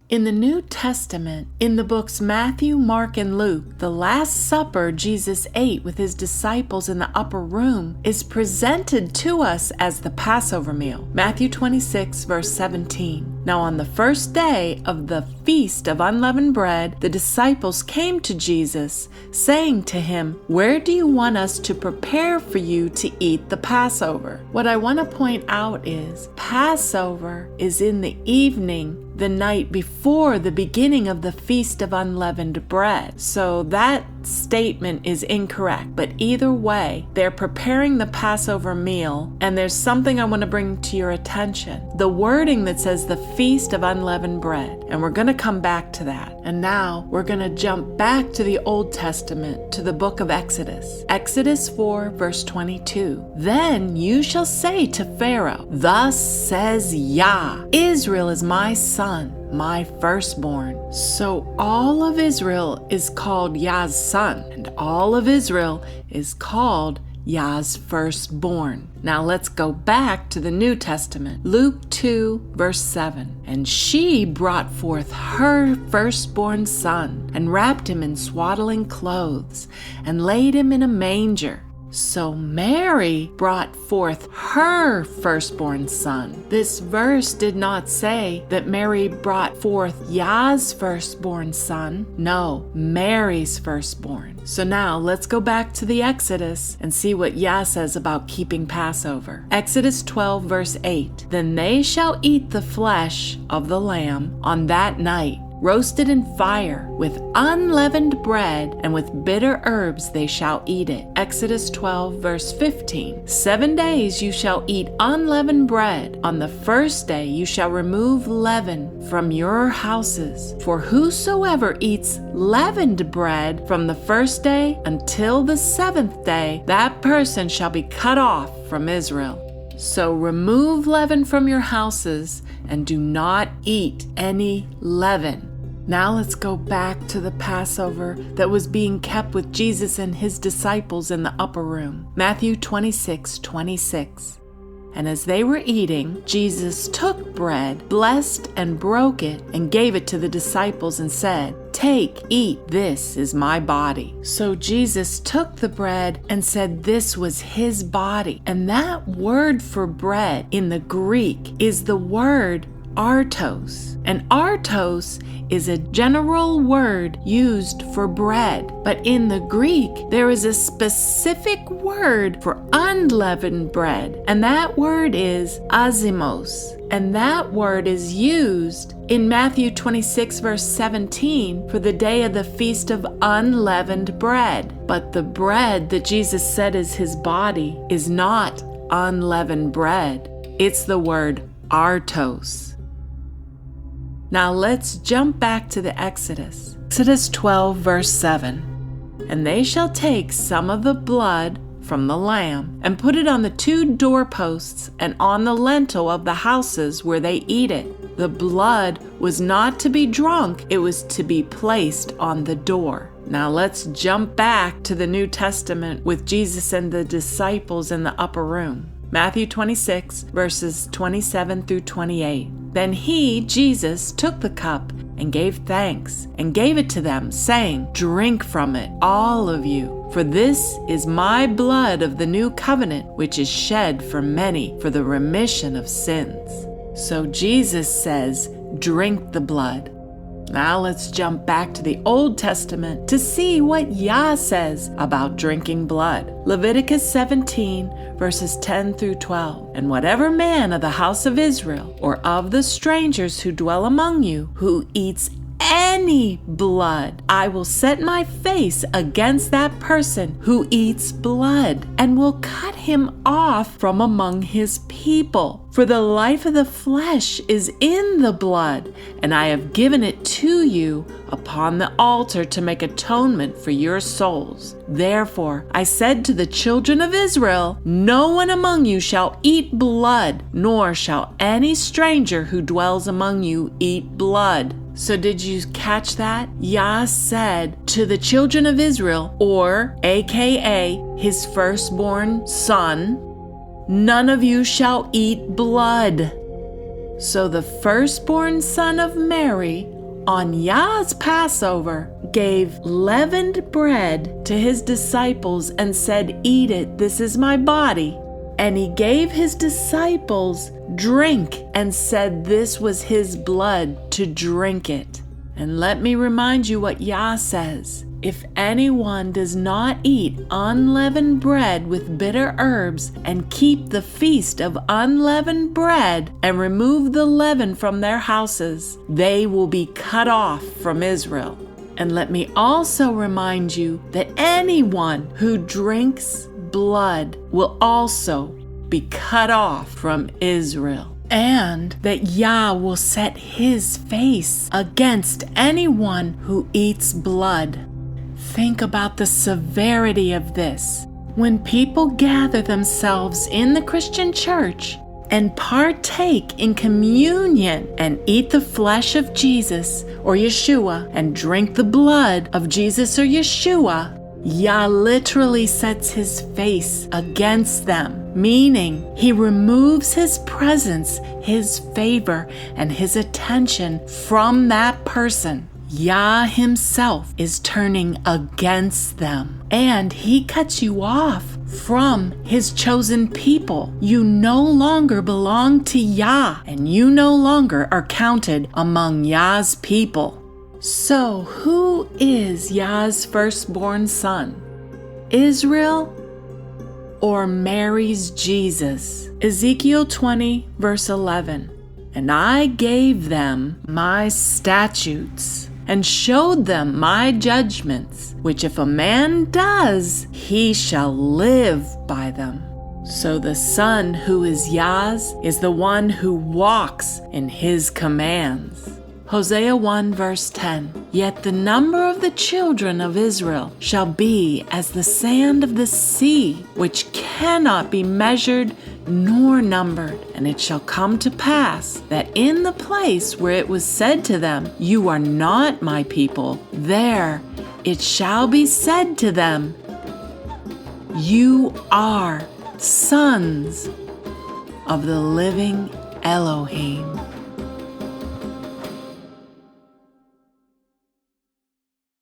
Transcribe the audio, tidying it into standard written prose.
In the New Testament, in the books Matthew, Mark, and Luke, the Last Supper Jesus ate with his disciples in the upper room is presented to us as the Passover meal. Matthew 26, verse 17. Now on the first day of the Feast of Unleavened Bread, the disciples came to Jesus, saying to him, "Where do you want us to prepare for you to eat the Passover?" What I want to point out is Passover is in the evening, the night before the beginning of the Feast of Unleavened Bread. So that statement is incorrect. But either way, they're preparing the Passover meal, and there's something I want to bring to your attention. The wording that says the Feast of Unleavened Bread, and we're going to come back to that. And now we're going to jump back to the Old Testament, to the book of Exodus. Exodus 4, verse 22. Then you shall say to Pharaoh, "Thus says YAH, Israel is my son, my firstborn." So all of Israel is called YAH's son, and all of Israel is called YAH's firstborn. Now let's go back to the New Testament. Luke 2, verse 7. And she brought forth her firstborn son, and wrapped him in swaddling clothes, and laid him in a manger. So Mary brought forth her firstborn son. This verse did not say that Mary brought forth YAH's firstborn son. No, Mary's firstborn. So now let's go back to the Exodus and see what YAH says about keeping Passover. Exodus 12, verse 8. Then they shall eat the flesh of the lamb on that night, roasted in fire, with unleavened bread, and with bitter herbs they shall eat it. Exodus 12, verse 15. 7 days you shall eat unleavened bread. On the first day you shall remove leaven from your houses. For whosoever eats leavened bread from the first day until the 7th day, that person shall be cut off from Israel. So remove leaven from your houses and do not eat any leaven. Now let's go back to the Passover that was being kept with Jesus and his disciples in the upper room. Matthew 26, 26. And as they were eating, Jesus took bread, blessed and broke it, and gave it to the disciples and said, "Take, eat, this is my body." So Jesus took the bread and said this was his body. And that word for bread in the Greek is the word artos. And artos is a general word used for bread. But in the Greek, there is a specific word for unleavened bread. And that word is azimos. And that word is used in Matthew 26, verse 17 for the day of the Feast of Unleavened Bread. But the bread that Jesus said is his body is not unleavened bread. It's the word artos. Now let's jump back to the Exodus. Exodus 12, verse 7. And they shall take some of the blood from the lamb and put it on the 2 doorposts and on the lintel of the houses where they eat it. The blood was not to be drunk, it was to be placed on the door. Now let's jump back to the New Testament with Jesus and the disciples in the upper room. Matthew 26, verses 27 through 28. Then he, Jesus, took the cup and gave thanks and gave it to them, saying, "Drink from it, all of you, for this is my blood of the new covenant, which is shed for many for the remission of sins." So Jesus says, drink the blood. Now let's jump back to the Old Testament to see what YAH says about drinking blood. Leviticus 17, verses 10 through 12. And whatever man of the house of Israel or of the strangers who dwell among you who eats any blood, I will set my face against that person who eats blood, and will cut him off from among his people. For the life of the flesh is in the blood, and I have given it to you upon the altar to make atonement for your souls. Therefore I said to the children of Israel, no one among you shall eat blood, nor shall any stranger who dwells among you eat blood. So did you catch that? YAH said to the children of Israel, or aka his firstborn son, none of you shall eat blood. So the firstborn son of Mary on YAH's Passover, gave leavened bread to his disciples and said, "Eat it, this is my body." And he gave his disciples drink and said this was his blood to drink it. And let me remind you what YAH says. If anyone does not eat unleavened bread with bitter herbs and keep the feast of unleavened bread and remove the leaven from their houses, they will be cut off from Israel. And let me also remind you that anyone who drinks blood will also be cut off from Israel. And that YAH will set his face against anyone who eats blood. Think about the severity of this. When people gather themselves in the Christian church and partake in communion and eat the flesh of Jesus or Yeshua and drink the blood of Jesus or Yeshua, YAH literally sets his face against them, meaning he removes his presence, his favor, and his attention from that person. YAH himself is turning against them, and he cuts you off from his chosen people. You no longer belong to YAH, and you no longer are counted among YAH's people. So, who is YAH's firstborn son? Israel or Mary's Jesus? Ezekiel 20, verse 11. And I gave them my statutes and showed them my judgments, which if a man does, he shall live by them. So the Son who is YAH's is the one who walks in his commands. Hosea 1 verse 10. Yet the number of the children of Israel shall be as the sand of the sea, which cannot be measured nor numbered. And it shall come to pass that in the place where it was said to them, "You are not my people," there it shall be said to them, "You are sons of the living Elohim."